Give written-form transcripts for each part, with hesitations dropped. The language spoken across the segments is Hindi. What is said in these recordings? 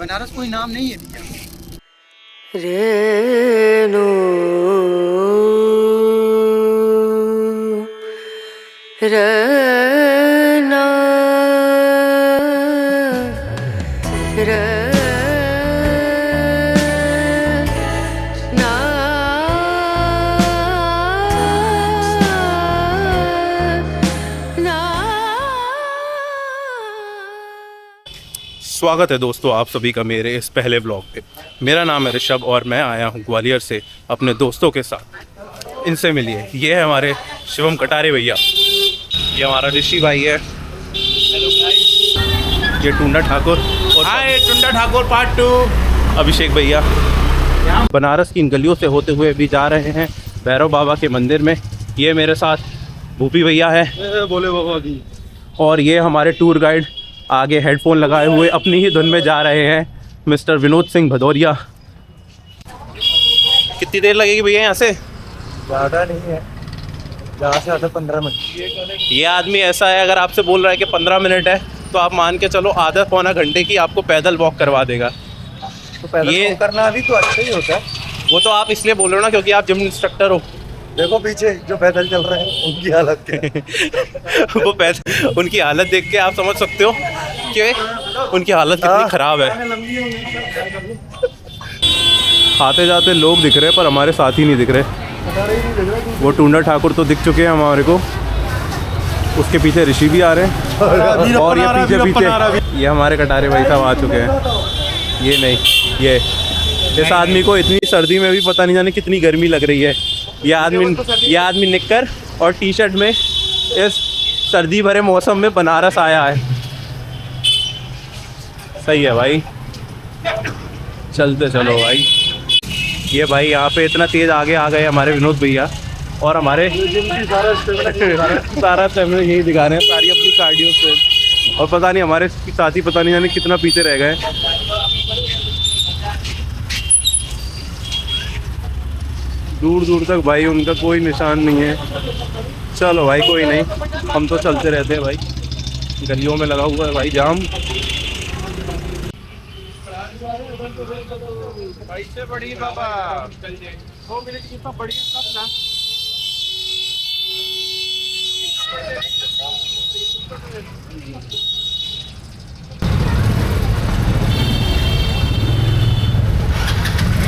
बनारस कोई नाम नहीं है भैया। रेणु रना रना स्वागत है दोस्तों आप सभी का मेरे इस पहले व्लॉग पे। मेरा नाम है ऋषभ और मैं आया हूँ ग्वालियर से अपने दोस्तों के साथ। इनसे मिलिए, ये है हमारे शिवम कटारे भैया, ये हमारा ऋषि भाई है, ये टुंडा ठाकुर और हाय टुंडा ठाकुर पार्ट 2। अभिषेक भैया। बनारस की इन गलियों से होते हुए भी जा रहे हैं भैरव बाबा के मंदिर में। ये मेरे साथ भूपी भैया है, बोले बाबा की। और ये हमारे टूर गाइड आगे हेडफोन लगाए हुए अपनी ही धुन में जा रहे हैं, मिस्टर विनोद सिंह भदौरिया। कितनी देर लगेगी भैया यहाँ से? ज़्यादा नहीं है, ज़्यादा से ज़्यादा 15 मिनट। ये आदमी ऐसा है, अगर आपसे बोल रहा है कि 15 मिनट है तो आप मान के चलो आधा पौना घंटे की आपको पैदल वॉक करवा देगा। तो पैदल ये- वॉक करना अभी तो अच्छा ही होता है। वो तो आप इसलिए बोल रहे हो ना क्योंकि आप जिम इंस्ट्रक्टर हो। देखो पीछे जो पैदल चल रहे हैं उनकी हालत क्या है। वो पैदल, उनकी हालत देख के आप समझ सकते हो कि उनकी हालत कितनी ख़राब है। आते जाते लोग दिख रहे हैं पर हमारे साथी नहीं दिख रहे। वो टुंडा ठाकुर तो दिख चुके हैं हमारे को, उसके पीछे ऋषि भी आ रहे हैं, और ये पीछे ये हमारे कटारे भाई साहब आ चुके हैं। ये नहीं, ये इस आदमी को इतनी सर्दी में भी पता नहीं जाने कितनी गर्मी लग रही है। ये आदमी निक्कर और टी शर्ट में इस सर्दी भरे मौसम में बनारस आया है। सही है भाई, चलते चलो भाई। ये भाई यहाँ पे इतना तेज़ आगे आ गए हमारे विनोद भैया, और हमारे सारा स्टेमिना यही दिखा रहे हैं, सारी अपनी कार्डियो से। और पता नहीं हमारे साथी पता नहीं जाने कितना पीछे रह गए। दूर दूर तक भाई उनका कोई निशान नहीं है। चलो भाई कोई नहीं, हम तो चलते रहते हैं भाई, गलियों में लगा हुआ है भाई जाम। पैसे बढ़ी बाबा 2 मिनट की तो बढ़ी सब ना।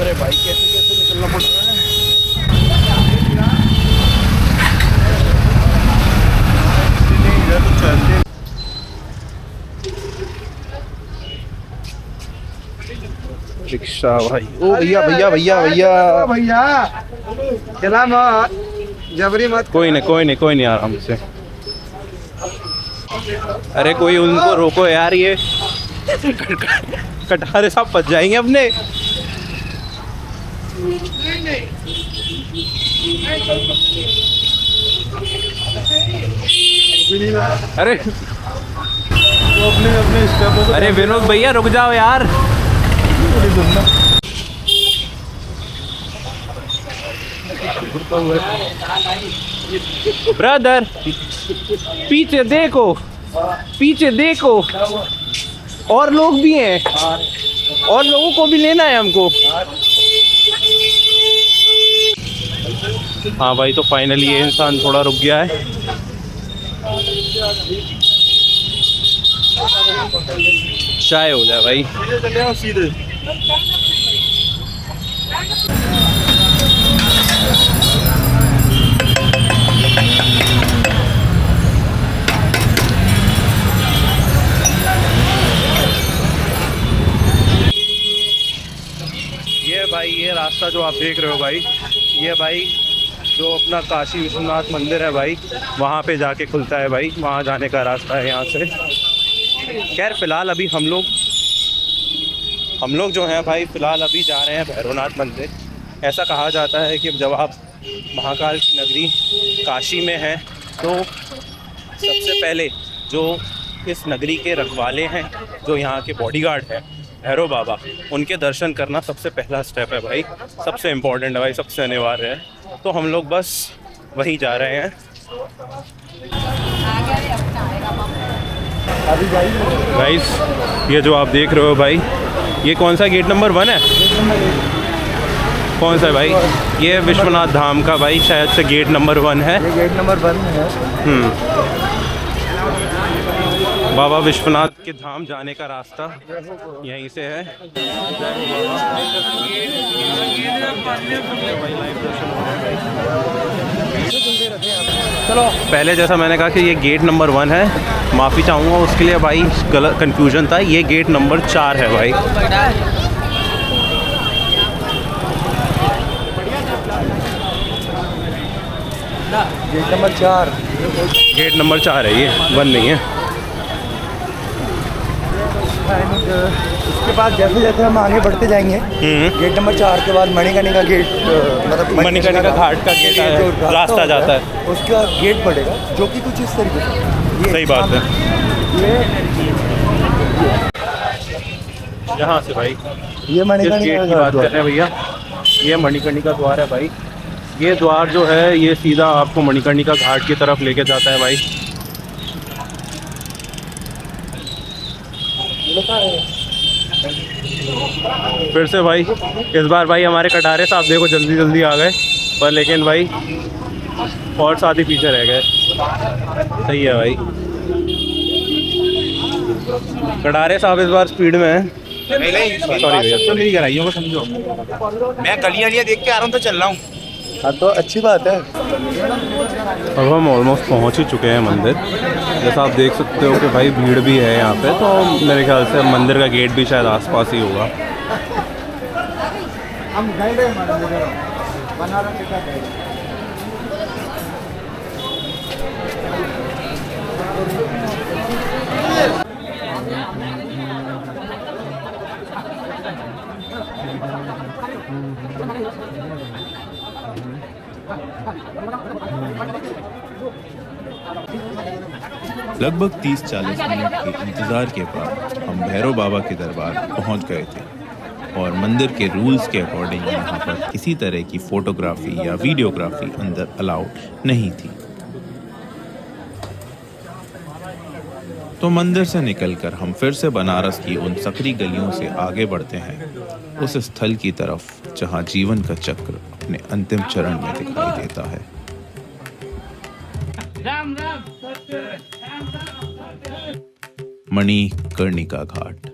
अरे भाई कैसे कैसे निकलना पड़ रहा है। रिक्शा भाई, ओ भैया भैया भैया भैया भैया चला मत, जबरी मत। कोई नहीं आराम से। अरे कोई उनको रोको यार, ये कटारे साहब फंस जाएंगे अपने। अरे वो अपने स्टेपों अरे विनोद भैया रुक जाओ यार। ब्रदर पीछे देखो, पीछे देखो, और लोग भी हैं, और लोगों को भी लेना है हमको। हाँ भाई, तो फाइनली ये इंसान थोड़ा रुक गया है। चाय हो जाए भाई। सीधे ये भाई, ये रास्ता जो आप देख रहे हो भाई, ये भाई जो अपना काशी विश्वनाथ मंदिर है भाई, वहाँ पे जाके खुलता है भाई, वहाँ जाने का रास्ता है यहाँ से। खैर फिलहाल अभी हम लोग जो हैं भाई, फिलहाल अभी जा रहे हैं भैरवनाथ मंदिर। ऐसा कहा जाता है कि जब आप महाकाल की नगरी काशी में हैं तो सबसे पहले जो इस नगरी के रखवाले हैं, जो यहाँ के बॉडीगार्ड हैं भैरव बाबा, उनके दर्शन करना सबसे पहला स्टेप है भाई, सबसे इम्पोर्टेंट है भाई, सबसे अनिवार्य है। तो हम लोग बस वहीं जा रहे हैं। गाइस, ये जो आप देख रहे हो भाई, ये कौन सा गेट नंबर 1 है? कौन सा है भाई? ये विश्वनाथ धाम का भाई शायद से गेट नंबर 1 है। ये गेट नंबर 1 है। बाबा विश्वनाथ के धाम जाने का रास्ता यहीं से है। चलो, पहले जैसा मैंने कहा कि ये गेट नंबर 1 है, माफ़ी चाहूँगा उसके लिए भाई, गलत कन्फ्यूजन था। ये गेट नंबर 4 है भाई। Gate number 4। गेट नंबर 4 है, ये 1 नहीं है। उसके बाद जैसे जैसे हम आगे बढ़ते जाएंगे, गेट नंबर 4 के बाद मणिकर्णिका गेट, मतलब मणिकर्णिका घाट का गेट जो रास्ता जाता है, उसका गेट पड़ेगा, जो कि कुछ इस तरीके से। सही बात है। यहाँ से भाई ये मणिकर्णिका गेट की बात कर रहे हैं भैया, ये मणिकर्णिका द्वार है भाई। ये द्वार जो है ये सीधा आपको मणिकर्णिका घाट की तरफ लेके जाता है भाई। फिर से भाई इस बार भाई हमारे कटारे साहब देखो जल्दी जल्दी आ गए, पर लेकिन भाई और साथ ही पीछे रह गए। सही है भाई, कटारे साहब इस बार स्पीड में है। सॉरी भैया, तो मेरी गहराइयों को समझो, मैं गलियां देख के आ रहा हूँ तो चल रहा हूँ। हाँ तो अच्छी बात है। अब हम ऑलमोस्ट पहुंच ही चुके हैं मंदिर। जैसा आप देख सकते हो कि भाई भीड़ भी है यहाँ पे, तो मेरे ख्याल से मंदिर का गेट भी शायद आसपास ही होगा। हम गाइड है बनारस का गाइड। लगभग 30-40 मिनट के इंतज़ार के बाद हम भैरव बाबा के दरबार पहुंच गए थे और मंदिर के रूल्स के अकॉर्डिंग यहाँ पर किसी तरह की फोटोग्राफी या वीडियोग्राफी अंदर अलाउड नहीं थी। तो मंदिर से निकलकर हम फिर से बनारस की उन सकरी गलियों से आगे बढ़ते हैं, उस स्थल की तरफ जहाँ जीवन का चक्र अपने अंतिम चरण में दिखाई देता है। मणिकर्णिका घाट।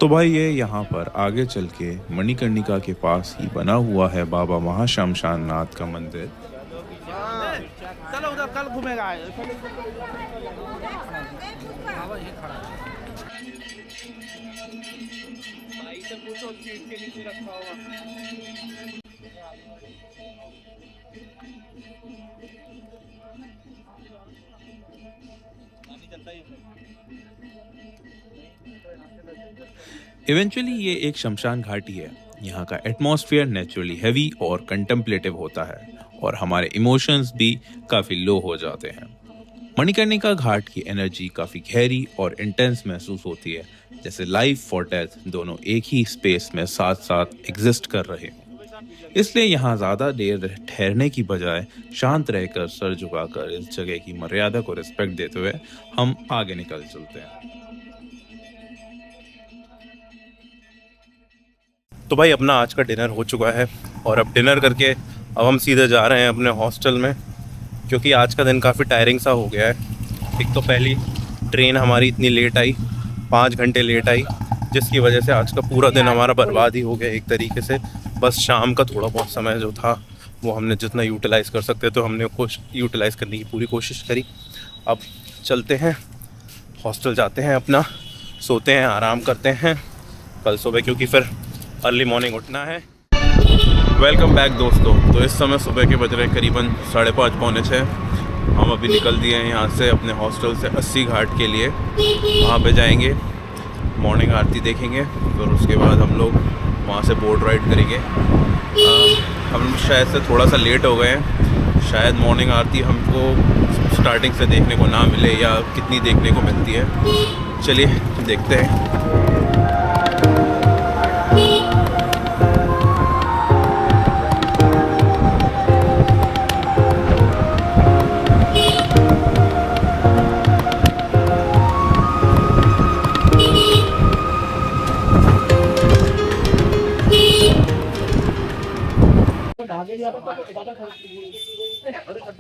तो भाई ये यहाँ पर आगे चल के मणिकर्णिका के पास ही बना हुआ है बाबा महाश्मशान नाथ का मंदिर। चलो उधर कल घूमेगा। इवेंचुअली ये एक शमशान घाटी है। यहाँ का एटमॉस्फेयर नेचुरली हैवी और कंटेम्पलेटिव होता है और हमारे इमोशंस भी काफ़ी लो हो जाते हैं। मणिकर्णिका घाट की एनर्जी काफ़ी गहरी और इंटेंस महसूस होती है, जैसे लाइफ और डेथ दोनों एक ही स्पेस में साथ साथ एग्जिस्ट कर रहे हों। इसलिए यहाँ ज़्यादा देर ठहरने की बजाय शांत रहकर सर झुकाकर इस जगह की मर्यादा को रिस्पेक्ट देते हुए हम आगे निकल चलते हैं। तो भाई अपना आज का डिनर हो चुका है और अब डिनर करके अब हम सीधे जा रहे हैं अपने हॉस्टल में, क्योंकि आज का दिन काफ़ी टायरिंग सा हो गया है। एक तो पहली ट्रेन हमारी इतनी लेट आई, 5 घंटे लेट आई, जिसकी वजह से आज का पूरा दिन हमारा बर्बाद ही हो गया एक तरीके से। बस शाम का थोड़ा बहुत समय जो था वो हमने जितना यूटिलाइज़ कर सकते तो हमने यूटिलाइज़ करने की पूरी कोशिश करी। अब चलते हैं हॉस्टल, जाते हैं अपना, सोते हैं, आराम करते हैं कल सुबह, क्योंकि फिर अर्ली मॉर्निंग उठना है। वेलकम बैक दोस्तों। तो इस समय सुबह के बज रहे हैं करीबन 5:30 पौने 6। हम अभी निकल दिए हैं यहाँ से अपने हॉस्टल से अस्सी घाट के लिए। वहाँ पे जाएंगे, मॉर्निंग आरती देखेंगे, फिर उसके बाद हम लोग वहाँ से बोट राइड करेंगे। हम शायद से थोड़ा सा लेट हो गए हैं, शायद मॉर्निंग आरती हमको स्टार्टिंग से देखने को ना मिले या कितनी देखने को मिलती है। चलिए देखते हैं।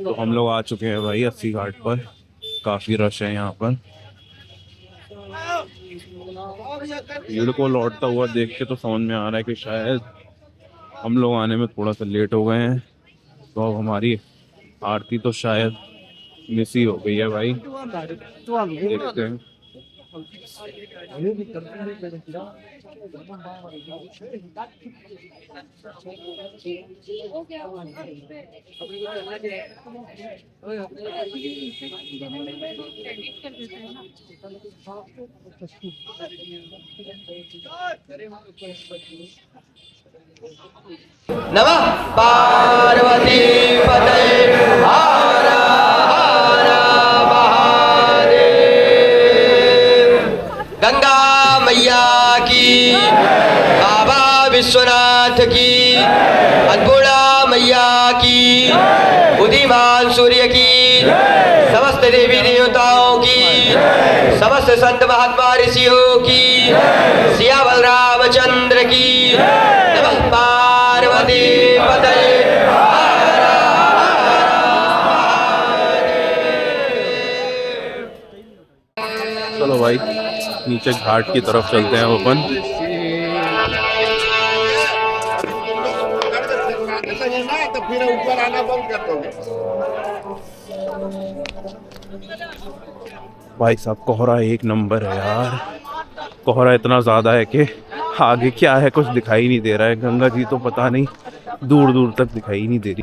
तो हम लोग आ चुके हैं भाई अस्सी घाट पर। काफ़ी रश है यहाँ पर। भीड़ को लौटता हुआ देख के तो समझ में आ रहा है कि शायद हम लोग आने में थोड़ा सा लेट हो गए हैं, तो अब हमारी आरती तो शायद मिस ही हो गई है भाई। देखते हैं। नमः पार्वती पतये हर हर महादेव। गंगा मैया की, बाबा विश्वनाथ की, अन्नपूर्णा मैया की, उदीयमान सूर्य की, समस्त देवी देवताओं की, समस्त संत महात्मा ऋषियों की, सिया बलरामचंद्र की। नमः पार्वती पतये हर हर महादेव। चलो भाई नीचे घाट की तरफ चलते हैं अपन। तो फिर ऊपर आना बंद कर दो। भाई साहब कोहरा एक नंबर है यार। कोहरा इतना ज़्यादा है कि आगे क्या है कुछ दिखाई नहीं दे रहा है। गंगा जी तो पता नहीं दूर दूर तक दिखाई नहीं दे रही।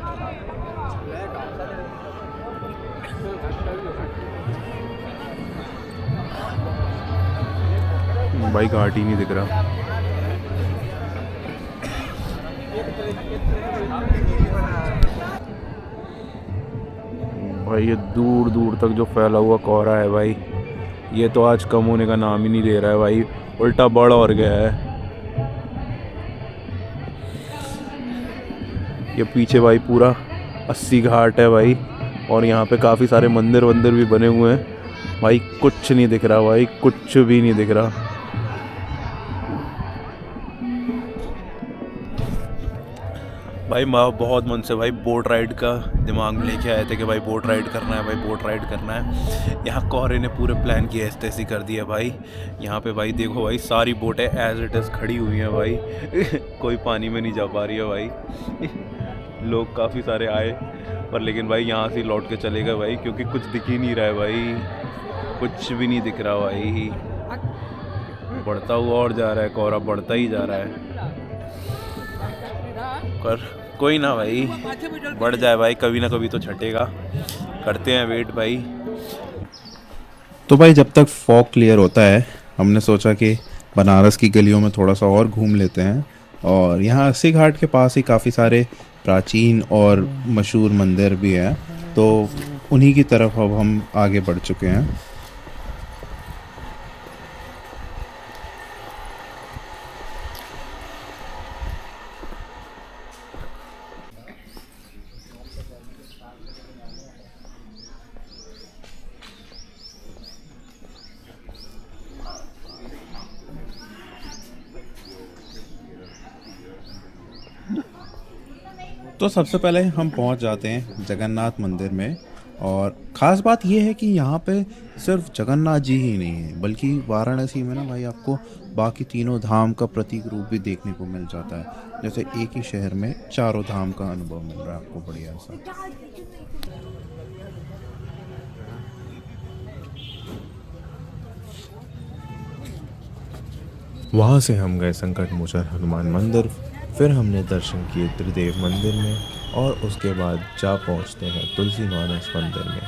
भाई घाट ही नहीं दिख रहा। भाई ये दूर दूर तक जो फैला हुआ कोहरा है भाई, ये तो आज कम होने का नाम ही नहीं ले रहा है भाई, उल्टा बढ़ और गया है। ये पीछे भाई पूरा अस्सी घाट है भाई, और यहाँ पे काफ़ी सारे मंदिर वंदिर भी बने हुए हैं भाई। कुछ नहीं दिख रहा भाई, कुछ भी नहीं दिख रहा। भाई बहुत मन से भाई बोट राइड का दिमाग में लेके आए थे कि भाई बोट राइड करना है, भाई बोट राइड करना है। यहाँ कोहरे ने पूरे प्लान की ऐसी कर दिया भाई। यहाँ पे भाई देखो भाई सारी बोटें एज इट इज़ खड़ी हुई हैं भाई। कोई पानी में नहीं जा पा रही है भाई। लोग काफ़ी सारे आए पर लेकिन भाई यहाँ से लौट के चले गए भाई, क्योंकि कुछ दिख ही नहीं रहा है भाई, कुछ भी नहीं दिख रहा भाई। बढ़ता हुआ और जा रहा है, कोहरा बढ़ता ही जा रहा है। पर कोई ना भाई, बढ़ जाए भाई, कभी ना कभी तो छटेगा। करते हैं वेट भाई। तो भाई जब तक फॉग क्लियर होता है, हमने सोचा कि बनारस की गलियों में थोड़ा सा और घूम लेते हैं। और यहाँ अस्सी घाट के पास ही काफ़ी सारे प्राचीन और मशहूर मंदिर भी हैं, तो उन्हीं की तरफ अब हम आगे बढ़ चुके हैं। तो सबसे पहले हम पहुंच जाते हैं जगन्नाथ मंदिर में। और ख़ास बात यह है कि यहाँ पे सिर्फ जगन्नाथ जी ही नहीं है, बल्कि वाराणसी में ना भाई आपको बाकी तीनों धाम का प्रतीक रूप भी देखने को मिल जाता है। जैसे एक ही शहर में चारों धाम का अनुभव मिल रहा है आपको बढ़िया सा। वहाँ से हम गए संकट मोचन हनुमान मंदिर, फिर हमने दर्शन किए त्रिदेव मंदिर में, और उसके बाद जा पहुंचते हैं तुलसी मानस मंदिर में।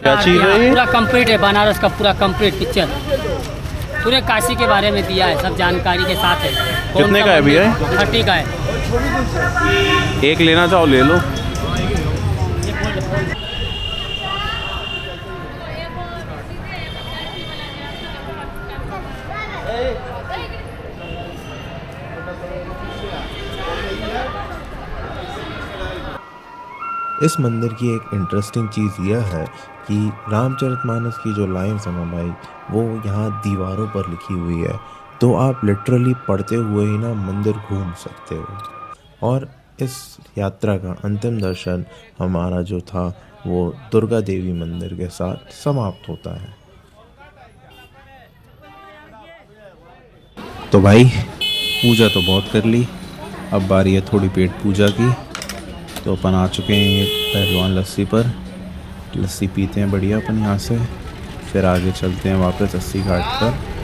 क्या चीज़ है ये? पूरा कंप्लीट है, बनारस का पूरा कंप्लीट पिक्चर, पूरे काशी के बारे में दिया है, सब जानकारी के साथ है। कितने का है भैया? 30 का है। एक लेना चाहो ले लो। इस मंदिर की एक इंटरेस्टिंग चीज़ यह है कि रामचरितमानस की जो लाइन्स हैं ना भाई, वो यहाँ दीवारों पर लिखी हुई है, तो आप लिटरली पढ़ते हुए ही ना मंदिर घूम सकते हो। और इस यात्रा का अंतिम दर्शन हमारा जो था वो दुर्गा देवी मंदिर के साथ समाप्त होता है। तो भाई पूजा तो बहुत कर ली, अब बारी है थोड़ी पेट पूजा की। तो अपन आ चुके हैं ये पहलवान लस्सी पर, लस्सी पीते हैं बढ़िया अपन यहाँ से, फिर आगे चलते हैं वापस अस्सी घाट पर।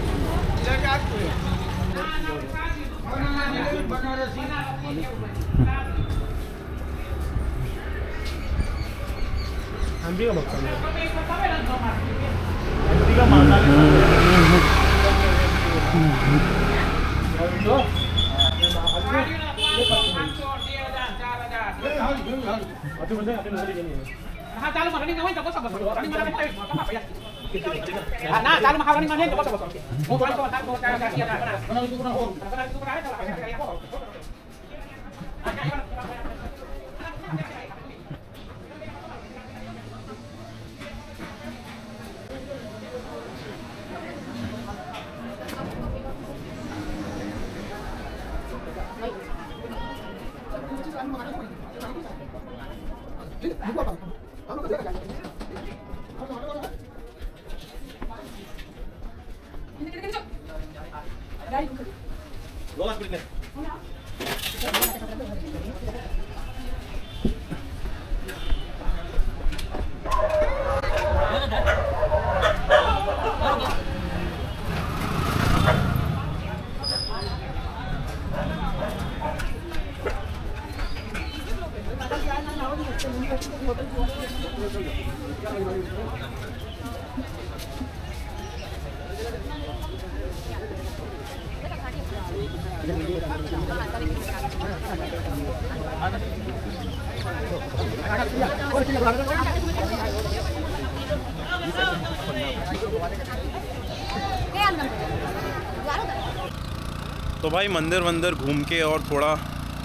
तो भाई मंदिर वंदिर घूम के और थोड़ा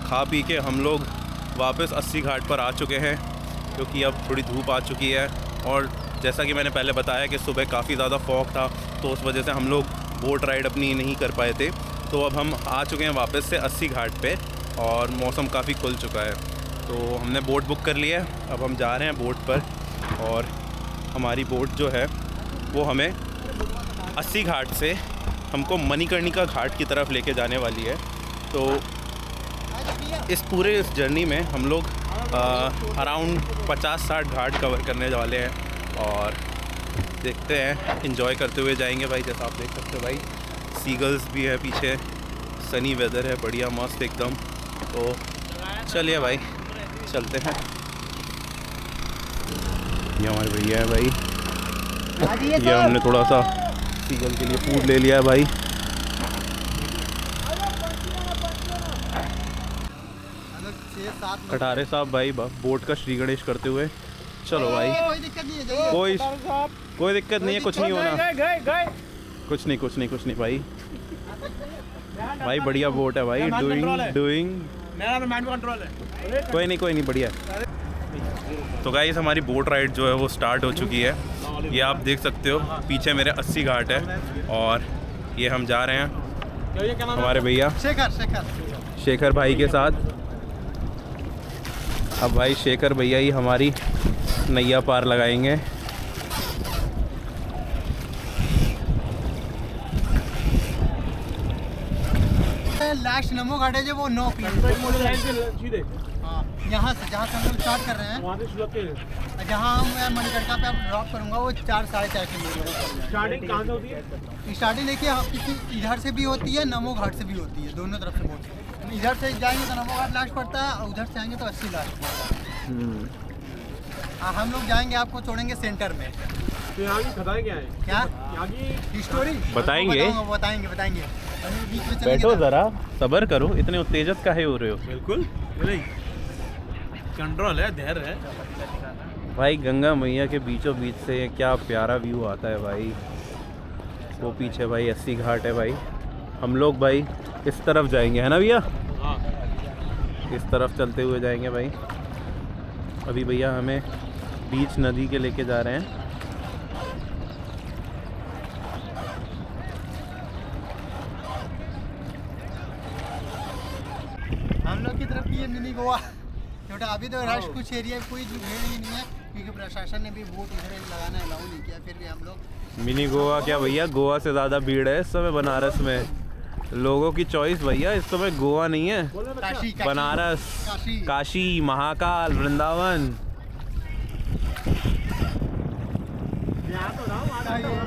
खा पी के हम लोग वापस अस्सी घाट पर आ चुके हैं, क्योंकि अब थोड़ी धूप आ चुकी है। और जैसा कि मैंने पहले बताया कि सुबह काफ़ी ज़्यादा फॉग था, तो उस वजह से हम लोग बोट राइड अपनी नहीं कर पाए थे। तो अब हम आ चुके हैं वापस से अस्सी घाट पे और मौसम काफ़ी खुल चुका है, तो हमने बोट बुक कर लिया है। अब हम जा रहे हैं बोट पर और हमारी बोट जो है वो हमें अस्सी घाट से हमको मणिकर्णिका घाट की तरफ लेके जाने वाली है। तो इस पूरे इस जर्नी में हम लोग अराउंड 50-60 घाट कवर करने वाले हैं और देखते हैं, एंजॉय करते हुए जाएंगे भाई। जैसा आप देख सकते हो भाई, सीगल्स भी है पीछे, सनी वेदर है, बढ़िया मस्त एकदम। तो चलिए भाई चलते हैं। ये हमारे भैया है भाई, ये हमने थोड़ा सा सीगल के लिए फूड ले लिया है भाई। कटारे साहब भाई बोट का श्री गणेश करते हुए। चलो भाई, कोई दिक्कत नहीं है, कुछ नहीं होना, कुछ नहीं भाई। भाई बढ़िया बोट है भाई, डूइंग कोई नहीं बढ़िया। तो गाइस हमारी बोट राइड जो है वो स्टार्ट हो चुकी है। ये आप देख सकते हो पीछे मेरे अस्सी घाट है और ये हम जा रहे हैं हमारे भैया शेखर भाई के साथ। अब भाई शेखर भैया ही हमारी नैया पार लगाएंगे। लास्ट नमो घाट है जो वो 9 यहाँ से जहाँ से हम लोग स्टार्ट कर रहे हैं, जहाँ मैं मणिकर्णिका पे आप ड्रॉप करूँगा वो 4-4.5 किलोमीटर। स्टार्टिंग कहाँ से होती है? स्टार्टिंग देखिए इधर से भी होती है, नमो घाट से भी होती है, दोनों तरफ से होती है। इधर से जाएंगे तो 90 लास्ट पड़ता है, और उधर से आएंगे तो 80 लास्ट पड़ता है। हम लोग जाएंगे, आपको छोड़ेंगे सेंटर में। तो यहाँ की खदाएं क्या है? क्या यहाँ की स्टोरी बताएंगे? बताएंगे बताएंगे। बीच में चलेंगे बैठो तो- जरा, सब्र करो, इतने उत्तेजित काहे हो रहे हो? बिल्कुल कंट्रोल है, धैर्य है। भाई गंगा मैया के बीचों बीच से क्या प्यारा व्यू आता है भाई। वो पीछे भाई 80 घाट है भाई। हम लोग भाई इस तरफ जाएंगे, है ना भैया? हाँ। इस तरफ चलते हुए जाएंगे भाई। अभी भैया हमें बीच नदी के लेके जा रहे हैं। हम लोग की तरफ ये मिनी गोवा छोटा, अभी तो रश कुछ एरिया कोई भीड़ ही नहीं है, क्योंकि प्रशासन ने भी बोट इधर लगाना अलाउ नहीं किया। फिर भी हम लोग मिनी गोवा क्या भैया, गोवा से ज़्यादा भीड़ है इस समय बनारस में। लोगों की चॉइस भैया इस समय गोवा नहीं है, काशी बनारस, काशी काशी, महाकाल, वृंदावन।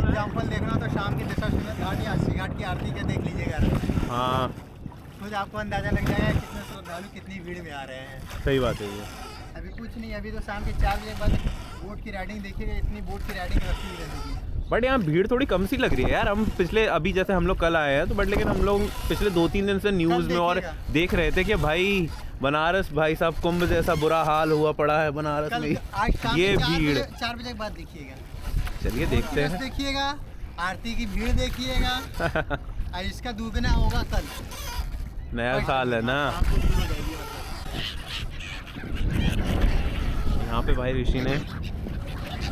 एग्जाम्पल देखना तो शाम की दशा घाट या 80 घाट की आरती के देख लीजिएगा, हाँ खुद आपको अंदाजा लग जाएगा कितने श्रद्धालु कितनी भीड़ में आ रहे हैं। सही बात है ये। अभी कुछ नहीं, अभी तो शाम के 4 बजे बाद बोट की राइडिंग देखिएगा, इतनी बोट की राइडिंग रखी हुई रहेगी। बट यहाँ भीड़ थोड़ी कम सी लग रही है यार। हम पिछले अभी जैसे हम लोग कल आए हैं तो बट लेकिन हम लोग पिछले 2-3 दिन से न्यूज़ में और देख रहे थे कि भाई बनारस भाई साहब कुंभ जैसा बुरा हाल हुआ पड़ा है बनारस में। आज शाम ये के भीड़ 4 बजे के बाद देखिएगा, चलिए देखते हैं। देखिएगा आरती की भीड़ देखिएगा। और इसका दुगना होगा कल, नया साल है ना। आपको भीड़ हो जाएगी। यहाँ पे भाई ऋषि ने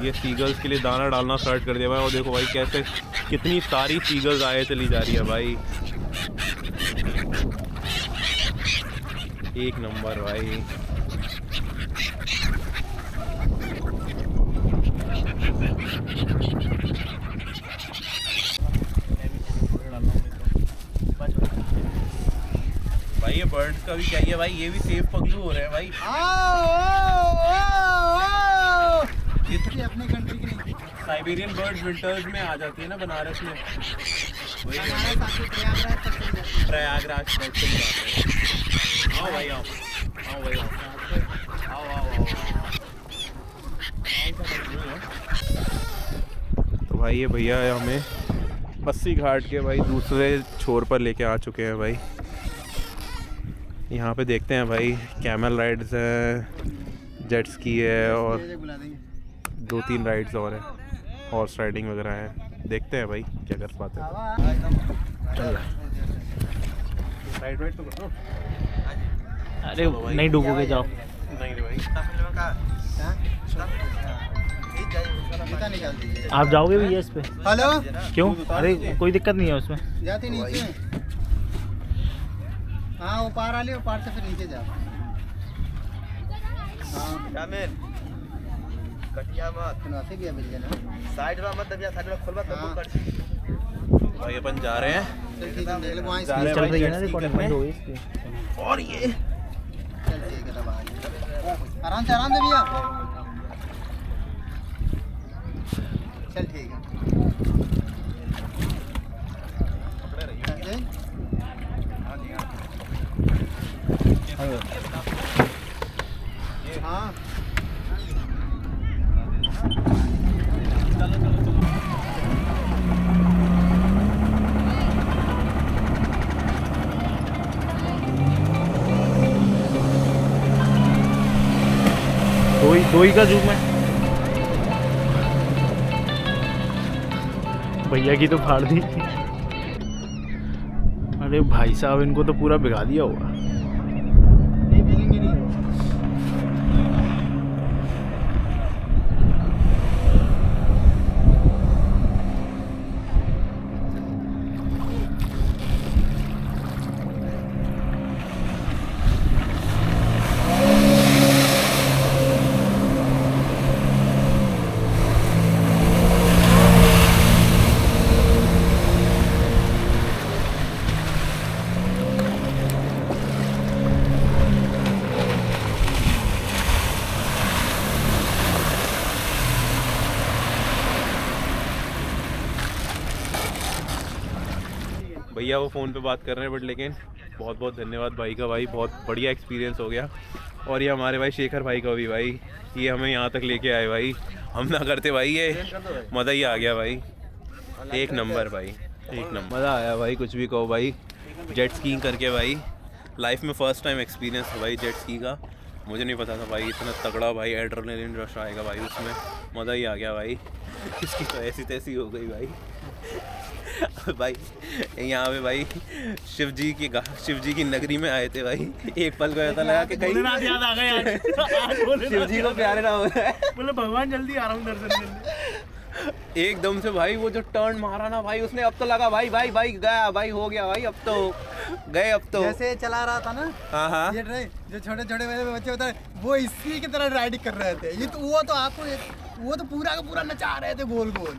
ये सीगल्स के लिए दाना डालना स्टार्ट कर दिया भाई। और देखो भाई कैसे कितनी सारी सीगल्स आए चली जा रही है भाई। एक नंबर भाई। भाई ये बर्ड्स का भी क्या है भाई, ये भी सेफ पगलू हो रहे हैं भाई। ये अपने कंट्री की नहीं, साइबेरियन बर्ड्स विंटर्स में आ जाती है ना बनारस में। वही प्रयागराज तक से ही आते हैं। आओ भाई आओ, आओ भाई आओ, आओ आओ आओ। तो भाई ये भैया हमें 80 घाट के भाई दूसरे छोर पर लेके आ चुके हैं भाई। यहाँ पे देखते हैं भाई कैमल राइड्स है, जेट स्की है और 2-3 राइड्स और है, हॉर्स राइडिंग वगैरह है। देखते हैं भाई क्या कर पाते हैं। राइड तो कर दो। अरे नहीं डूबोगे, जाओ। नहीं रे भाई। आप जाओगे भैया इस पे? हेलो, क्यों? अरे कोई दिक्कत नहीं है उसमें। जाते नीचे। हाँ वो पार आ ले, वो पार से फिर नीचे जा। कटिया मत नसे भी मिल जाना, साइड में मत दबिया, साइड में खोल मत तब कर। भाई अपन जा रहे हैं। चल ठीक है, देख ले वहां जा रहे हैं चल भाई रही है ना जेट स्की रिकॉर्डिंग करने। बंद हो गई इसकी। और ये चल ठीक है, दबा आराम से भैया। चल ठीक है। हाँ दो ही का जूम है भैया की तो फाड़ दी। अरे भाई साहब इनको तो पूरा भिगा दिया होगा। नहीं मिलेंगे नहीं। भैया वो फ़ोन पे बात कर रहे हैं बट लेकिन बहुत बहुत धन्यवाद भाई का, भाई बहुत बढ़िया एक्सपीरियंस हो गया। और ये हमारे भाई शेखर भाई का भी भाई, ये हमें यहाँ तक लेके आए भाई, हम ना करते भाई, ये मज़ा ही आ गया भाई, एक नंबर भाई, एक नंबर मज़ा आया भाई, कुछ भी कहो भाई। जेट स्कीइंग करके भाई लाइफ में फ़र्स्ट टाइम एक्सपीरियंस है भाई जेट स्की का, मुझे नहीं पता था भाई इतना तगड़ा भाई एड्रेनलिन रश आएगा भाई, उसमें मज़ा ही आ गया भाई। इसकी तो ऐसी तैसी हो गई भाई। भाई यहाँ पे भाई शिव जी की नगरी में आए थे भाई, एक पल को ऐसा लगा कि कहीं याद आ गया शिव जी को प्यारे ना हो जाए, बोले भगवान जल्दी आ रहा हूँ दर्शन करने। एकदम से भाई वो जो टर्न मारा ना भाई, उसने अब तो लगा भाई भाई भाई गया भाई, हो गया भाई, अब तो गए, अब तो जैसे चला रहा था ना, हाँ ये जो छोटे छोटे बच्चे होते हैं वो इसी की तरह राइडिंग कर रहे थे, ये तो वो तो आपको वो तो पूरा का पूरा नचा रहे थे गोल गोल,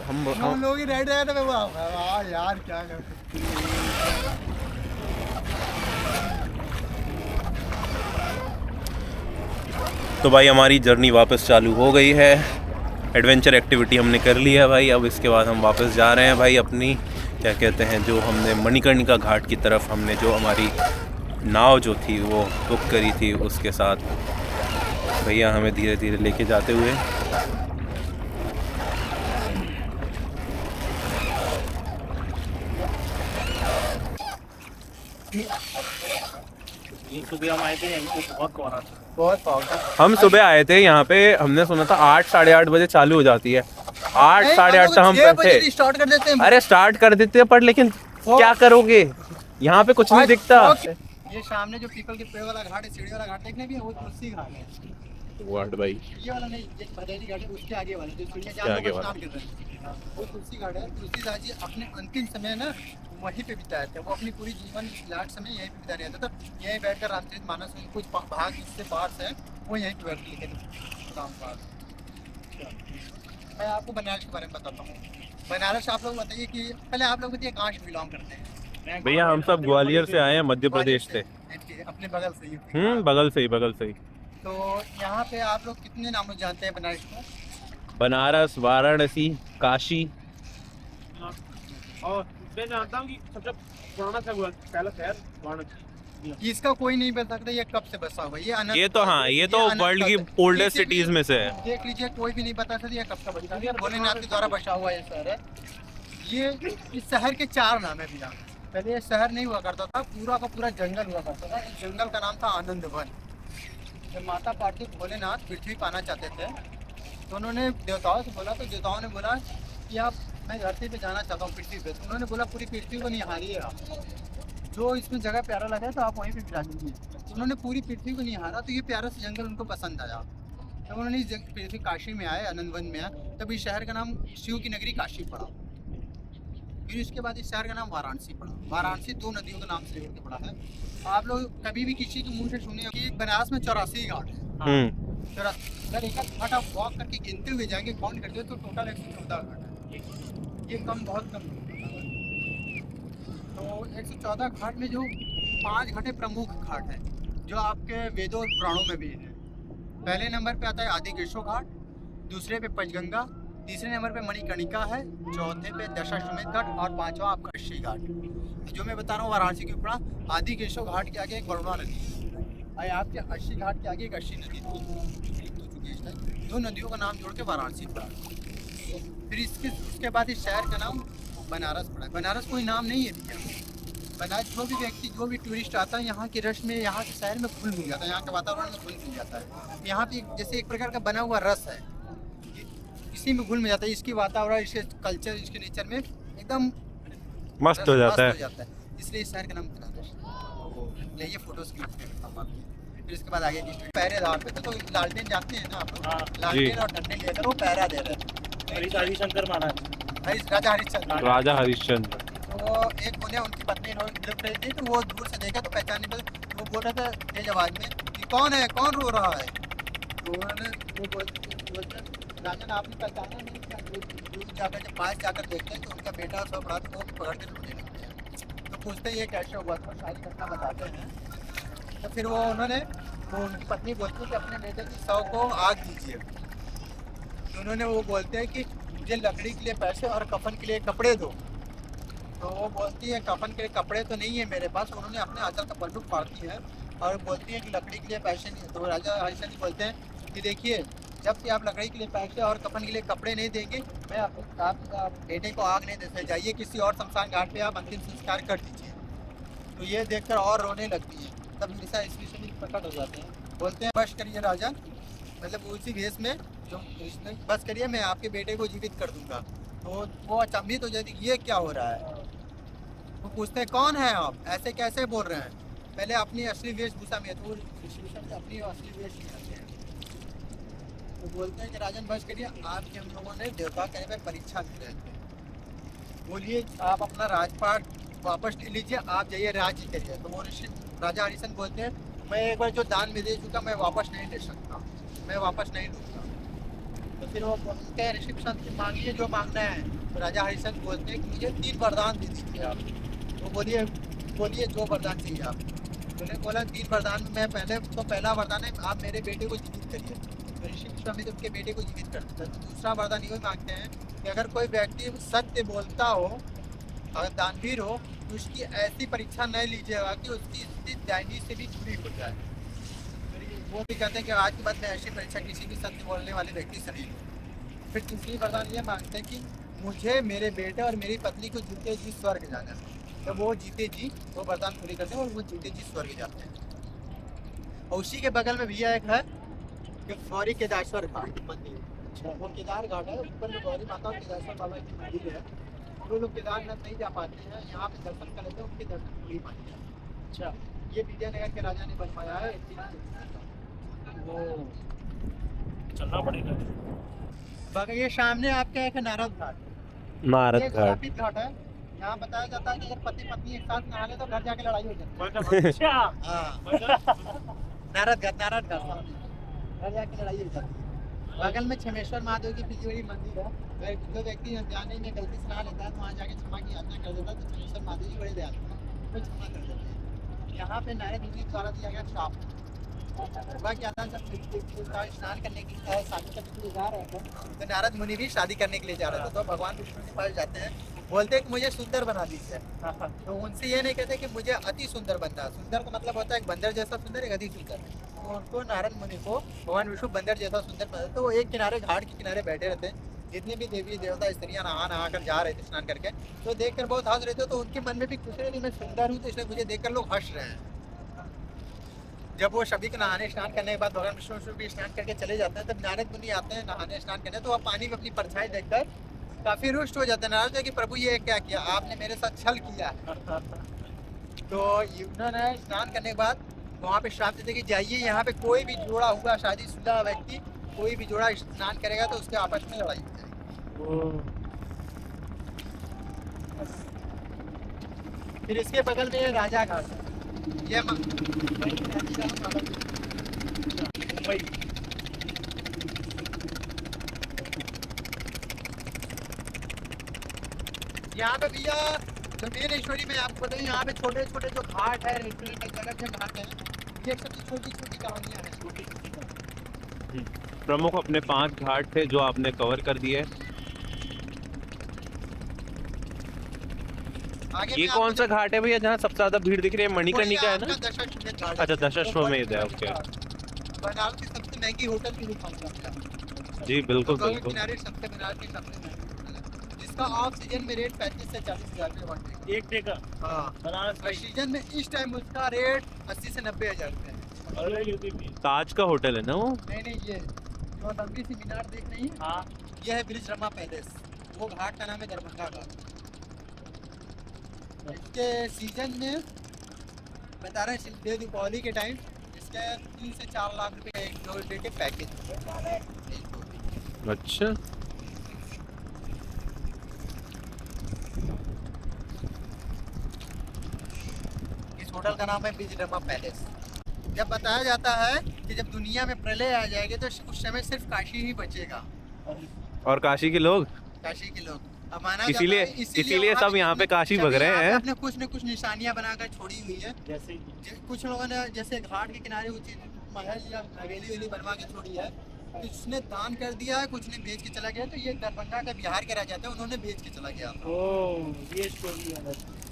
हम लोग ही राइड रहे थे। वाह यार क्या कर, तो भाई हमारी जर्नी वापस चालू हो गई है, एडवेंचर एक्टिविटी हमने कर ली है भाई। अब इसके बाद हम वापस जा रहे हैं भाई अपनी क्या कहते हैं, जो हमने मणिकर्णिका घाट की तरफ हमने जो हमारी नाव जो थी वो बुक करी थी, उसके साथ भैया हमें धीरे धीरे लेके जाते हुए। हम सुबह आए थे यहाँ पे, हमने सुना था 8 साढ़े 8 बजे चालू हो जाती है, 8 साढ़े 8 तक हम थे। स्टार्ट कर देते हैं। अरे स्टार्ट कर देते हैं, पर लेकिन क्या करोगे, यहाँ पे कुछ नहीं दिखता। ये सामने जो पीपल के पेड़ वाला घाट है, सीढ़ी वाला घाट देखने भी, वो तुलसी घाट है। वाट भाई ये वाला नहीं, ये भदैरी घाट है, उसके आगे वाला जो सीढ़ियाँ जहाँ लोग स्नान कर रहे हैं वो तुलसी घाट है। तुलसीदास जी अपने अंतिम समय ना वहीं पे बिताए थे, वो अपनी पूरी जीवन लास्ट समय यहीं पे बिता रहे थे, तो यहीं बैठकर रामचरितमानस में कुछ भाग इससे पार्ट्स हैं वो यहीं पे बैठ लिखे थे रामपाल। मैं आपको बनारस के बारे में बताता हूँ। बनारस आप लोग बताइए कि पहले आप लोग बताइए कहाँ से बिलोंग करते हैं? भैया हम सब ग्वालियर से आए हैं, मध्य प्रदेश से। अपने बगल से ही? बगल से ही। तो यहाँ पे आप लोग कितने नामों जानते हैं बनारस को? बनारस, वाराणसी, काशी। और मैं जानता हूँ कि सबसे पुराना पहला शहर वाराणसी। इसका कोई नहीं बता सकता ये कब से बसा हुआ, ये तो हाँ, ये तो वर्ल्ड की ओल्डेस्ट सिटीज में से है। देख लीजिए, कोई भी नहीं बता सकता ये कब का बसा है। भोलेनाथ के द्वारा बसा हुआ ये शहर है। ये इस शहर के 4 नाम है भैया। पहले ये शहर नहीं हुआ करता था, पूरा का पूरा जंगल हुआ करता था। इस जंगल का नाम था आनंद वन। जब माता पार्वती भोलेनाथ पृथ्वी पाना चाहते थे तो उन्होंने देवताओं से बोला, तो देवताओं ने बोला कि आप मैं धरती पे जाना चाहता हूँ, पृथ्वी पे। तो उन्होंने बोला पूरी पृथ्वी को निहारिए आप, जो इसमें जगह प्यारा लगा है तो आप वहीं पे बिरा लीजिए। तो उन्होंने पूरी पृथ्वी को निहारा तो ये प्यारा सा जंगल उनको पसंद आया। जब उन्होंने इस पृथ्वी काशी में आए, आनंद वन में आए, तब इस शहर का नाम शिव की नगरी काशी पड़ा। फिर इसके बाद इस शहर का नाम वाराणसी पड़ा। वाराणसी 2 नदियों के नाम से जोड़ के पड़ा है। आप लोग कभी भी किसी के मुंह से सुने कि बनारस में 84 घाट है। अगर एक घाट आप वॉक करके गिनते हुए जाएंगे, काउंट करते हुए, तो टोटल 114 घाट है। ये कम बहुत कम। तो 114 घाट में जो 5 घाटे प्रमुख घाट है जो आपके वेदों और पुराणों में भी है। पहले नंबर पे आता है आदिकेशव घाट, दूसरे पे पंचगंगा, तीसरे नंबर पे मणिकर्णिका है, चौथे पे दशाश्वमेध घाट और 5वां आपका अस्सी घाट। जो मैं बता रहा हूँ वाराणसी के ऊपर आदिकेशव घाट के आगे एक वरुणा नदी है, आपके अस्सी घाट के आगे एक अस्सी नदी, 2 नदियों का नाम जोड़ के वाराणसी पड़ा। फिर उसके बाद इस शहर का नाम बनारस पड़ा। बनारस कोई नाम नहीं है भैया। बनारस जो भी व्यक्ति, जो भी टूरिस्ट आता है, यहाँ के रस में, यहाँ के शहर में घुल मिल जाता है, यहाँ के वातावरण में घुल मिल जाता है। यहाँ पे जैसे एक प्रकार का बना हुआ रस है, इसी में घुल मिल जाता है। इसकी वातावरण, इसके कल्चर, इसके नेचर में एकदम मस्त हो जाता है। इसलिए इस शहर का नाम बनारस। ये फोटोज क्लिक करता हूँ। फिर इसके बाद आगे की पहरेदार पे तो लालटेन जाते हैं ना आप लोग, लालटेन और डंडे लेकर वो पहरा दे रहे हैं। हरिशंकर महाराज, राजा हरिश्चंद्र। तो एक बोले उनकी पत्नी थी, तो वो दूर से देखा तो पहचानने पर वो बोल रहा था तेज आवाज में कि कौन है, कौन रो रहा है। तो उन्होंने वो बोलते राजा ने आपने पहचाना नहीं, दूर जाकर जब पास जाकर देखते हैं तो उनका बेटा सब रहा, तो वो पकड़ के रोने लगते हैं। तो पूछते ये कैसे हुआ, तो सारी घटना बताते हैं। तो फिर वो उन्होंने, वो उनकी पत्नी बोलती है कि अपने बेटे की शव को आग दीजिए। तो उन्होंने वो बोलते हैं कि मुझे लकड़ी के लिए पैसे और कफन के लिए कपड़े दो। तो तो वो बोलती है कफन के कपड़े तो नहीं है मेरे पास, उन्होंने अपने आंचल का बंदूक फाड़ती है और बोलती है कि लकड़ी के लिए पैसे नहीं है। तो राजा हरिश्चंद्र जी बोलते हैं कि देखिए जब कि आप लकड़ी के लिए पैसे और कफन के लिए कपड़े नहीं देंगे, मैं आप बेटे को आग नहीं दे सकता, जाइए किसी और शमशान घाट पे आप अंतिम संस्कार कर दीजिए। तो ये देखकर और रोने लगती है। तब मिर्जा इसलिए प्रकट हो जाते हैं, बोलते हैं बस करिए राजा, मतलब उसी भेष में जो बस करिए मैं आपके बेटे को जीवित कर दूंगा। तो वो अचंभित हो जाती है ये क्या हो रहा है। वो पूछते हैं कौन है आप, ऐसे कैसे बोल रहे हैं, पहले अपनी असली वेशभूषा में। तो अपनी असली वेश में आते हैं तो बोलते हैं कि राजन बस करिए, आपके हम लोगों ने देवता कहने पर परीक्षा दी रहते हैं, बोलिए आप अपना राजपाट वापस ले लीजिए, आप जाइए राज्य करिए। तो वो राजा हरिश्चंद्र बोलते हैं मैं एक बार जो दान में दे चुका मैं वापस नहीं ले सकता, मैं वापस नहीं लूँगा। तो फिर वो बोलते हैं ऋषि प्रसाद से मांगिए जो मांगना है। तो राजा हरिश्चंद्र बोलते हैं कि मुझे 3 वरदान दे दीजिए आप। तो बोलिए जो वरदान चाहिए आप। तो बोला 3 वरदान में पहला वरदान है आप मेरे बेटे को जीवित करिए। तो ऋषि विश्वामित्र उनके बेटे को जीवित करते हैं। तो दूसरा वरदान ये मांगते हैं कि अगर कोई व्यक्ति सत्य बोलता हो, अगर दानवीर हो, तो उसकी ऐसी परीक्षा नहीं लीजिएगा कि उसकी स्थिति दैनी से भी पूरी हो जाए। वो भी कहते हैं कि आज के बाद में ऐसी परीक्षा किसी भी सत्य बोलने वाले व्यक्ति से नहीं लो। फिर तीसरी वरदान ये मांगते हैं कि मुझे मेरे बेटे और मेरी पत्नी को जीते जी स्वर्ग जाना है। तो वो जीते जी वो वरदान पूरी करते हैं और वो जीते जी स्वर्ग जाते हैं। और उसी के बगल में भैया एक है गौरी केदारेश्वर घाट मंदिर। वो केदार घाट है, ऊपर में गौरी माता और केदारेश्वर बाबा की मंदिर है। वो लोग केदारनाथ नहीं जा पाते हैं, यहाँ पे दर्शन कर लेते हैं, उनके दर्शन पूरी पाते हैं। अच्छा, ये विजयनगर के राजा ने बनवाया है। वो चलना पड़ेगा। ये सामने आपका एक नारद घाट, नारद एक घाट स्थापित घाट है। यहाँ बताया जाता है कि अगर पति पत्नी एक साथ नहा ले तो घर जाके लड़ाई हो जाती है। अच्छा, हाँ, नारद घाट घर जाके लड़ाई हो जाती है। बगल में छमेश्वर महादेव की पिछली बड़ी मंदिर है। अगर जो व्यक्ति जाने में गलती से नहा लेता है तो वहाँ जाके क्षमा की याचना कर देता है, तो छमेश्वर महादेव जी बड़े दयालु हैं, वो क्षमा कर देते हैं। यहाँ पे नारद मुनि द्वारा दिया गया श्राप हुआ क्या था, जब स्नान करने के लिए शादी करने के लिए जा रहे थे तो नारद मुनि भी शादी करने के लिए जा रहे थे। तो भगवान विष्णु के पास जाते हैं, बोलते हैं कि मुझे सुंदर बना दीजिए। तो उनसे ये नहीं कहते कि मुझे अति सुंदर बनना है। सुंदर का मतलब होता है एक बंदर जैसा सुंदर, एक अति सुंदर। तो उनको नारद मुनि को भगवान विष्णु बंदर जैसा सुंदर बना। तो वो एक किनारे घाट के किनारे बैठे रहते हैं, जितने भी देवी देवता स्त्रियां नहा कर जा रहे थे स्नान करके, तो देखकर बहुत हंस रहे थे। तो उनके मन में भी खुश है मैं सुंदर हूँ तो इसलिए मुझे देखकर लोग हंस रहे हैं। जब वो सभी के नहाने स्नान करने के बाद भगवान विष्णु भी स्नान करके चले जाते हैं, तब नारद मुनि आते हैं नहाने स्नान करने। तो वह पानी में अपनी परछाई देखकर काफी रुष्ट हो जाते हैं। नारद कि प्रभु ये क्या किया, आपने मेरे साथ छल किया है। तो उन्होंने स्नान करने के बाद वहाँ पे श्राप देते कि जाइए यहाँ पे कोई भी जोड़ा हुआ शादीशुदा व्यक्ति कोई भी जोड़ा स्नान करेगा तो उसके आपस में लड़ाई हो जाएगी। फिर इसके बगल में राजा घाट है। ये यहाँ पे भैया जो मेन स्टोरी में आपको बताऊँ, यहाँ पे छोटे छोटे जो घाट है, रेस्टोरेंट जगह जो घाट है, ये सबसे छोटी छोटी कहानियाँ हैं। प्रमुख अपने 5 घाट थे जो आपने कवर कर दिए। ये कौन सा घाट है भैया जहाँ सबसे ज्यादा भीड़ दिख रही है? मणिकर्णिका है ना? अच्छा, दशाश्वमेध है। ओके, बनारस की सबसे महंगी होटल की दुकान। जी बिल्कुल तो बिल्कुल। किनारे सबसे बनारस की सबसे महंगी होटल है, जिसका ऑफ सीजन में रेट 35 से 40 हज़ार रुपये वन डे। एक डे का हाँ, बनारस और सीजन में इस टाइम उसका रेट 80 से 90 हज़ार रुपये है। ताज का होटल है ना वो? नहीं, ये जो लंबी सी मीनार देख रही है, हाँ, ये है ब्रिज रमा पैलेस। वो घाट का नाम है दरभंगा घाट। इसके सीजन में बता रहे हैं दीपावली के टाइम इसके 3 से 4 लाख रुपए एक दो डे के पैकेज। अच्छा, इस होटल का नाम है ब्रिज रमा पैलेस। जब बताया जाता है कि जब दुनिया में प्रलय आ जाएगी तो उस समय सिर्फ काशी ही बचेगा और काशी के लोग, काशी के लोग माना इसीलिए सब यहाँ पे काशी भग रहे हैं। अपने कुछ न कुछ निशानियां बनाकर छोड़ी हुई है। जैसे कुछ लोगों ने जैसे घाट के किनारे ऊंची महल या हवेली वेली बनवा के छोड़ी है, किसने दान कर दिया है, कुछ ने बेच के चला गया। तो ये दरभंगा का बिहार के रह जाते हैं, उन्होंने बेच के चला गया। ओ ये स्टोरी है।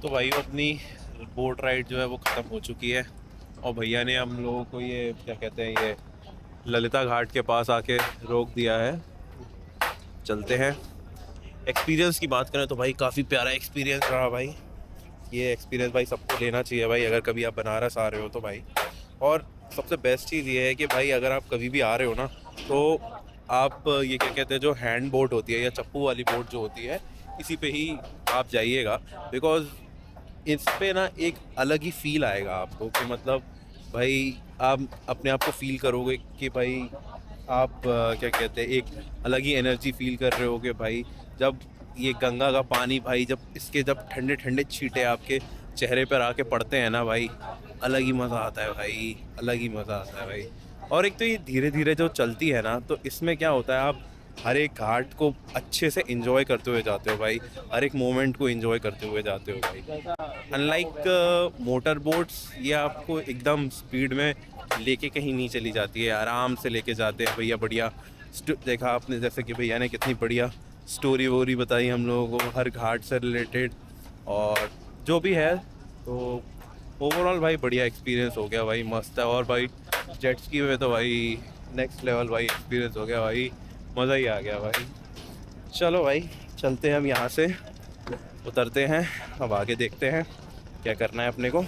तो भाई अपनी बोट राइड जो है वो ख़त्म हो चुकी है और भैया ने हम लोगों को ये क्या कहते हैं, ये ललिता घाट के पास आके रोक दिया है। चलते हैं। एक्सपीरियंस की बात करें तो भाई काफ़ी प्यारा एक्सपीरियंस रहा भाई। ये एक्सपीरियंस भाई सबको लेना चाहिए भाई, अगर कभी आप बनारस आ रहे हो तो भाई। और सबसे बेस्ट चीज़ ये है कि भाई अगर आप कभी भी आ रहे हो ना, तो आप ये क्या कहते हैं, जो हैंड बोट होती है या चप्पू वाली बोट जो होती है, इसी पे ही आप जाइएगा। बिकॉज़ इस पे ना एक अलग ही फील आएगा आपको कि मतलब भाई आप अपने आप को फील करोगे कि भाई आप क्या कहते हैं, एक अलग ही एनर्जी फील कर रहे हो कि भाई जब ये गंगा का पानी भाई जब ठंडे ठंडे छींटे आपके चेहरे पर आके पड़ते हैं ना भाई, अलग ही मज़ा आता है भाई, अलग ही मज़ा आता है भाई। और एक तो ये धीरे धीरे जो चलती है ना, तो इसमें क्या होता है, आप हर एक घाट को अच्छे से एंजॉय करते हुए जाते हो भाई, हर एक मोमेंट को एंजॉय करते हुए जाते हो भाई। अनलाइक मोटर बोट्स, ये आपको एकदम स्पीड में लेके कहीं नहीं चली जाती है, आराम से लेके जाते हैं भैया। बढ़िया देखा आपने, जैसे कि भैया ने कितनी बढ़िया स्टोरी वोरी बताई हम लोगों को हर घाट से रिलेटेड और जो भी है। तो ओवरऑल भाई बढ़िया एक्सपीरियंस हो गया भाई, मस्त है। और भाई जेट स्की में तो भाई नेक्स्ट लेवल भाई एक्सपीरियंस हो गया भाई, मज़ा ही आ गया भाई। चलो भाई चलते हैं, हम यहाँ से उतरते हैं, अब आगे देखते हैं क्या करना है अपने को।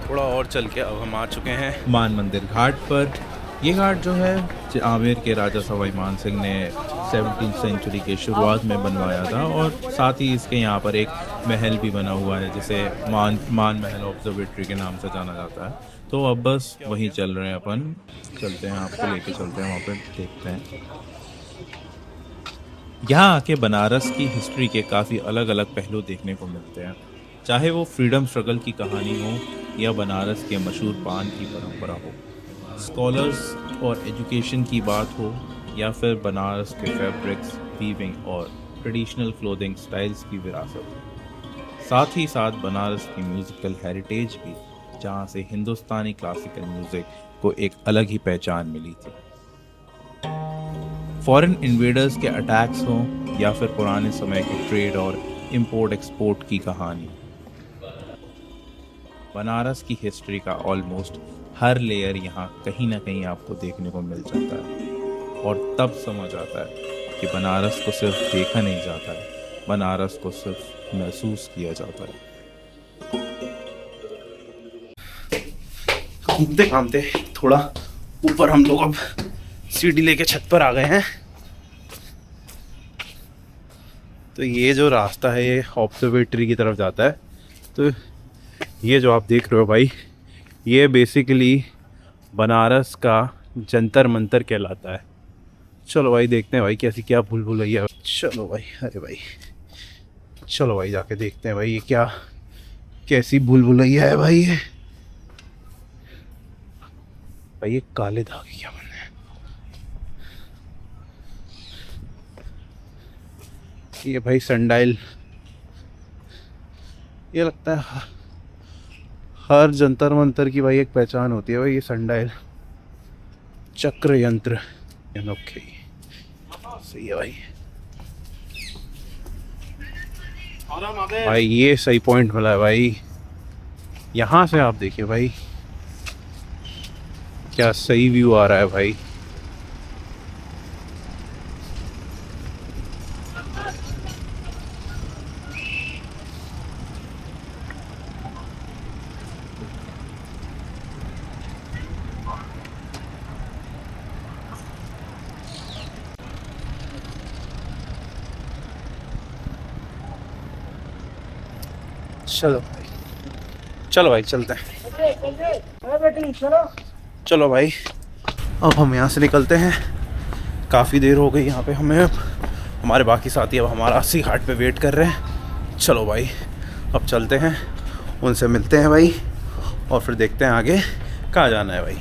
थोड़ा और चल के अब हम आ चुके हैं मान मंदिर घाट पर। ये घाट जो है आमेर के राजा सवाई मान सिंह ने 17वीं सेंचुरी के शुरुआत में बनवाया था और साथ ही इसके यहाँ पर एक महल भी बना हुआ है जिसे मान महल ऑब्जर्वेटरी के नाम से जाना जाता है। तो अब बस वहीं चल रहे हैं अपन, चलते हैं, आपको लेके चलते हैं वहाँ पर, देखते हैं। यहाँ आके बनारस की हिस्ट्री के काफ़ी अलग अलग पहलू देखने को मिलते हैं, चाहे वो फ्रीडम स्ट्रगल की कहानी हो या बनारस के मशहूर पान की परंपरा हो, स्कॉलर्स और एजुकेशन की बात हो या फिर बनारस के फैब्रिक्स, वीविंग और ट्रेडिशनल क्लोथिंग स्टाइल्स की विरासत हो। साथ ही साथ बनारस की म्यूज़िकल हेरिटेज भी, जहाँ से हिंदुस्तानी क्लासिकल म्यूज़िक को एक अलग ही पहचान मिली थी। फॉरेन इन्वेडर्स के अटैक्स हों या फिर पुराने समय के ट्रेड और इंपोर्ट एक्सपोर्ट की कहानी, बनारस की हिस्ट्री का ऑलमोस्ट हर लेयर यहाँ कहीं ना कहीं आपको देखने को मिल जाता है। और तब समझ आता है कि बनारस को सिर्फ देखा नहीं जाता है, बनारस को सिर्फ महसूस किया जाता है। घूमते घामते थोड़ा ऊपर हम लोग अब सीढ़ी लेके छत पर आ गए हैं। तो ये जो रास्ता है ये ऑब्जर्वेटरी की तरफ जाता है। तो ये जो आप देख रहे हो भाई, ये बेसिकली बनारस का जंतर मंतर कहलाता है। चलो भाई देखते हैं भाई कैसी क्या भूल भुलैया। चलो भाई, अरे भाई चलो भाई जाके देखते हैं भाई ये क्या कैसी भूल भुलैया है भाई ये। भाई ये काले धागे क्या बने हैं? ये भाई सनडाइल, ये लगता है हर जंतर मंतर की भाई एक पहचान होती है भाई, ये सनडाइल चक्र यंत्र। ओके सही है भाई। भाई ये सही पॉइंट मिला है भाई, यहाँ से आप देखिए भाई क्या सही व्यू आ रहा है भाई। चलो भाई, चलो भाई चलते हैं। चलो भाई अब हम यहाँ से निकलते हैं। काफ़ी देर हो गई यहाँ पे हमें। अब हमारे बाकी साथी अब हमारा 80 घाट पे वेट कर रहे हैं। चलो भाई अब चलते हैं, उनसे मिलते हैं भाई और फिर देखते हैं आगे कहाँ जाना है भाई।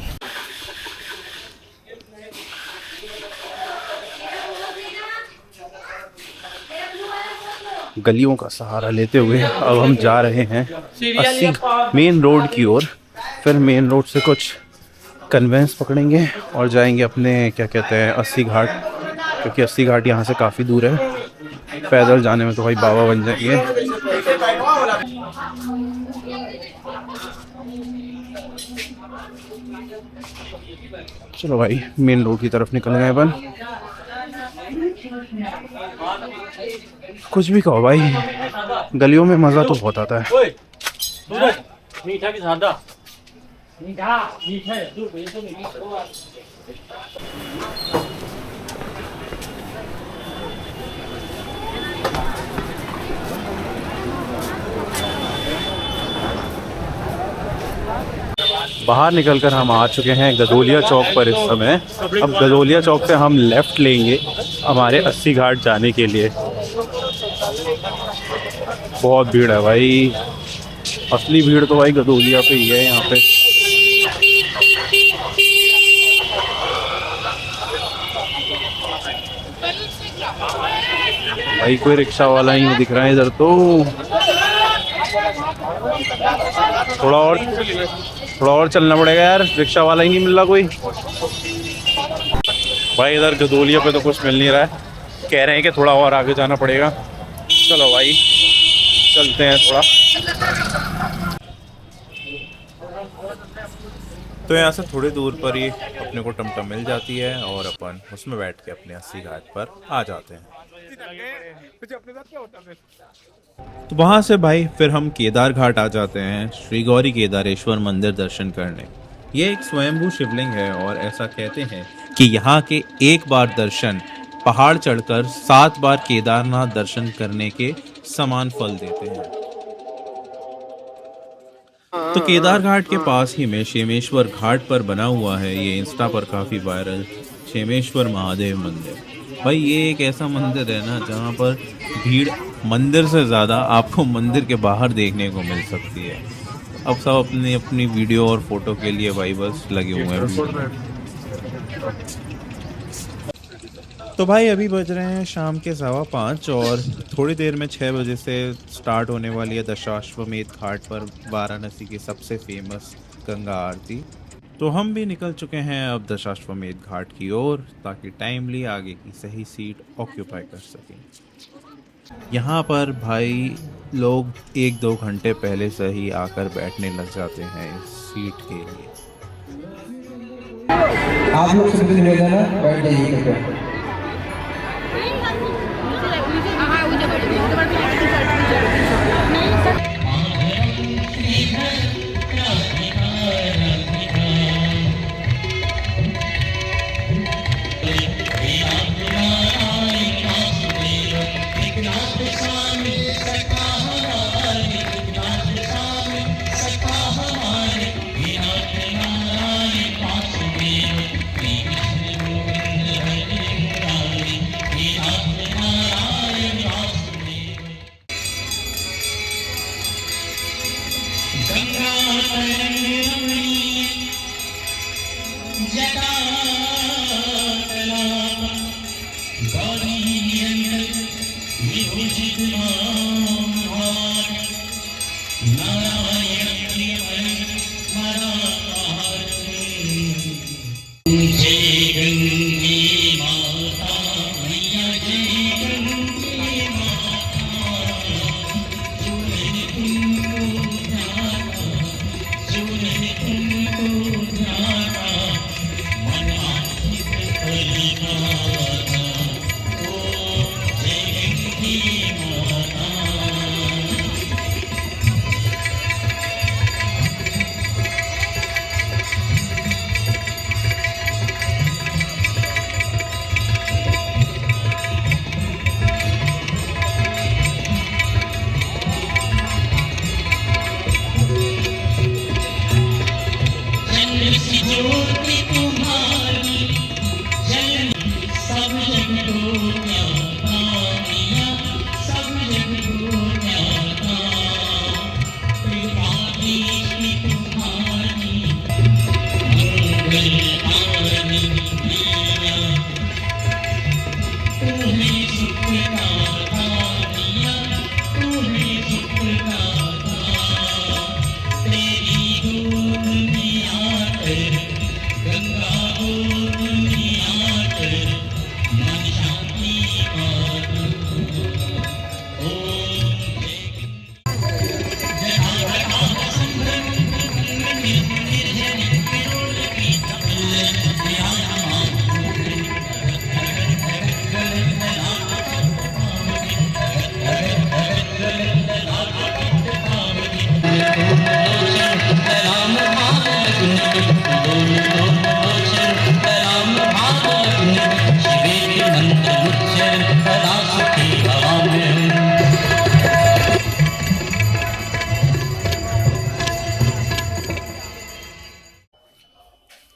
गलियों का सहारा लेते हुए अब हम जा रहे हैं 80 मेन रोड की ओर। फिर मेन रोड से कुछ कन्वेंस पकड़ेंगे और जाएंगे अपने क्या कहते हैं 80 घाट, क्योंकि 80 घाट यहाँ से काफ़ी दूर है। पैदल जाने में तो भाई बाबा बन जाएंगे। चलो भाई मेन रोड की तरफ निकल गए अपन। कुछ भी कहो भाई, गलियों में मज़ा तो बहुत आता है। मीठा की सादा मीठा मीठा है दूर तो मीठा। बाहर निकलकर हम आ चुके हैं गदोलिया चौक पर इस समय। अब गदोलिया चौक से हम लेफ़्ट लेंगे हमारे 80 घाट जाने के लिए। बहुत भीड़ है भाई, असली भीड़ तो भाई गदोलिया पे ही है यहाँ पे। भाई कोई रिक्शा वाला ही नहीं दिख रहा है इधर तो। थोड़ा और चलना पड़ेगा यार, रिक्शा वाला ही नहीं मिल रहा कोई। भाई इधर गदोलिया पे तो कुछ मिल नहीं रहा है, कह रहे हैं कि थोड़ा और आगे जाना पड़ेगा। चलो भाई चलते हैं थोड़ा। तो यहाँ से थोड़ी दूर पर ही अपने को टमटम मिल जाती है और अपन उसमें बैठ के अपने 80 घाट पर आ जाते हैं। तो वहाँ से भाई फिर हम केदार घाट आ जाते हैं, श्री गौरी केदारेश्वर मंदिर दर्शन करने। ये एक स्वयंभू शिवलिंग है और ऐसा कहते हैं कि यहाँ के एक बार दर्शन पहाड़ चढ़कर 7 बार केदारनाथ दर्शन करने के समान फल देते हैं। तो केदार घाट के पास ही में क्षेमेश्वर घाट पर बना हुआ है ये इंस्टा पर काफी वायरल क्षेमेश्वर महादेव मंदिर। भाई ये एक ऐसा मंदिर है ना जहाँ पर भीड़ मंदिर से ज़्यादा आपको मंदिर के बाहर देखने को मिल सकती है। अब सब अपनी अपनी वीडियो और फोटो के लिए भाई बस लगे हुए हैं। तो भाई अभी बज रहे हैं शाम के 5:15 और थोड़ी देर में 6 बजे से स्टार्ट होने वाली है दशाश्वमेध घाट पर वाराणसी की सबसे फेमस गंगा आरती। तो हम भी निकल चुके हैं अब दशाश्वमेध घाट की ओर ताकि टाइमली आगे की सही सीट ऑक्यूपाई कर सकें। यहाँ पर भाई लोग 1-2 घंटे पहले से ही आकर बैठने लग जाते हैं इस सीट के लिए। आप लोग से निवेदन है बैठ जाइए।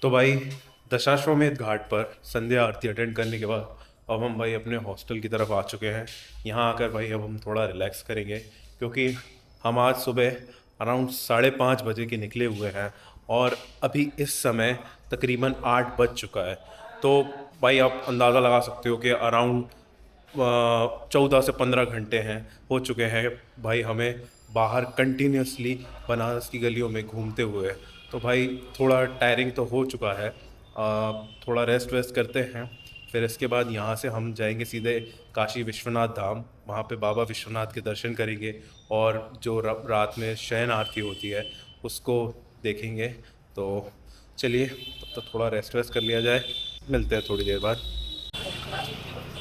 तो भाई दशाश्वमेध घाट पर संध्या आरती अटेंड करने के बाद अब हम भाई अपने हॉस्टल की तरफ आ चुके हैं। यहाँ आकर भाई अब हम थोड़ा रिलैक्स करेंगे, क्योंकि हम आज सुबह अराउंड 5:30 बजे के निकले हुए हैं और अभी इस समय तकरीबन 8 बज चुका है। तो भाई आप अंदाज़ा लगा सकते हो कि अराउंड 14 से 15 घंटे हो चुके हैं भाई हमें बाहर कंटिन्यूसली बनारस की गलियों में घूमते हुए। तो भाई थोड़ा टायरिंग तो हो चुका है, थोड़ा रेस्ट वेस्ट करते हैं, फिर इसके बाद यहाँ से हम जाएंगे सीधे काशी विश्वनाथ धाम। वहाँ पे बाबा विश्वनाथ के दर्शन करेंगे और जो रात में शयन आरती होती है उसको देखेंगे। तो चलिए तब तक थोड़ा रेस्ट वेस्ट कर लिया जाए, मिलते हैं थोड़ी देर बाद।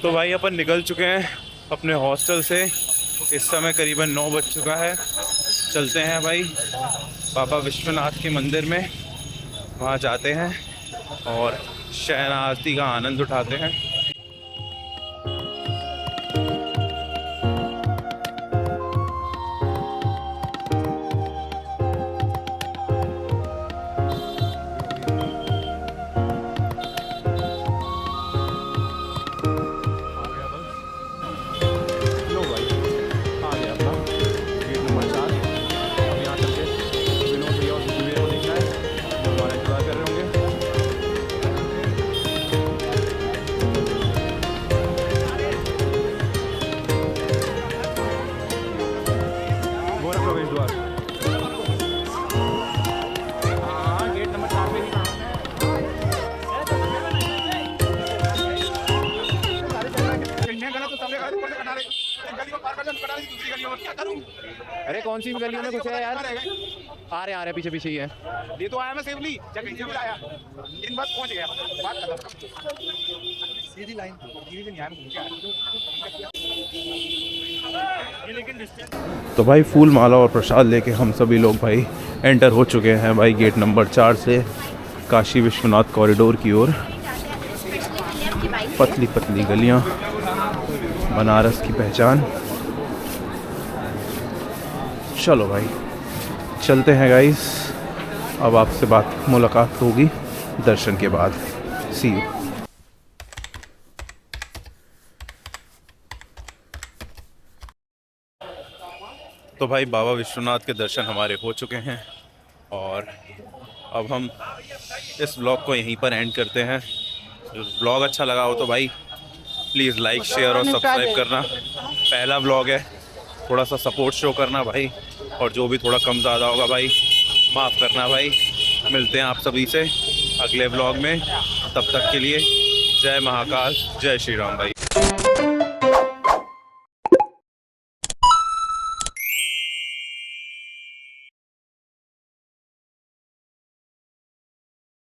तो भाई अपन निकल चुके हैं अपने हॉस्टल से, इस समय करीबन 9 बज चुका है। चलते हैं भाई बाबा विश्वनाथ के मंदिर में, वहाँ जाते हैं और शयन आरती का आनंद उठाते हैं। अरे कौन सी गलियों में घुसे यार? आ रहे पीछे पीछे ही है। ये तो आया मैं सेफली, कहीं से भी आया, इन बात पहुंच गया, बात सीधी लाइन तो भाई फूल माला और प्रसाद लेके हम सभी लोग भाई एंटर हो चुके हैं भाई गेट नंबर 4 से काशी विश्वनाथ कॉरिडोर की ओर। पतली पतली गलियां, बनारस की पहचान। चलो भाई चलते हैं गाइस, अब आपसे मुलाकात होगी दर्शन के बाद। सी यू। तो भाई बाबा विश्वनाथ के दर्शन हमारे हो चुके हैं और अब हम इस ब्लॉग को यहीं पर एंड करते हैं। ब्लॉग अच्छा लगा हो तो भाई प्लीज़ लाइक शेयर और सब्सक्राइब करना। पहला ब्लॉग है, थोड़ा सा सपोर्ट शो करना भाई, और जो भी थोड़ा कम ज़्यादा होगा भाई माफ़ करना भाई। मिलते हैं आप सभी से अगले व्लॉग में। तब तक के लिए जय महाकाल, जय श्री राम भाई।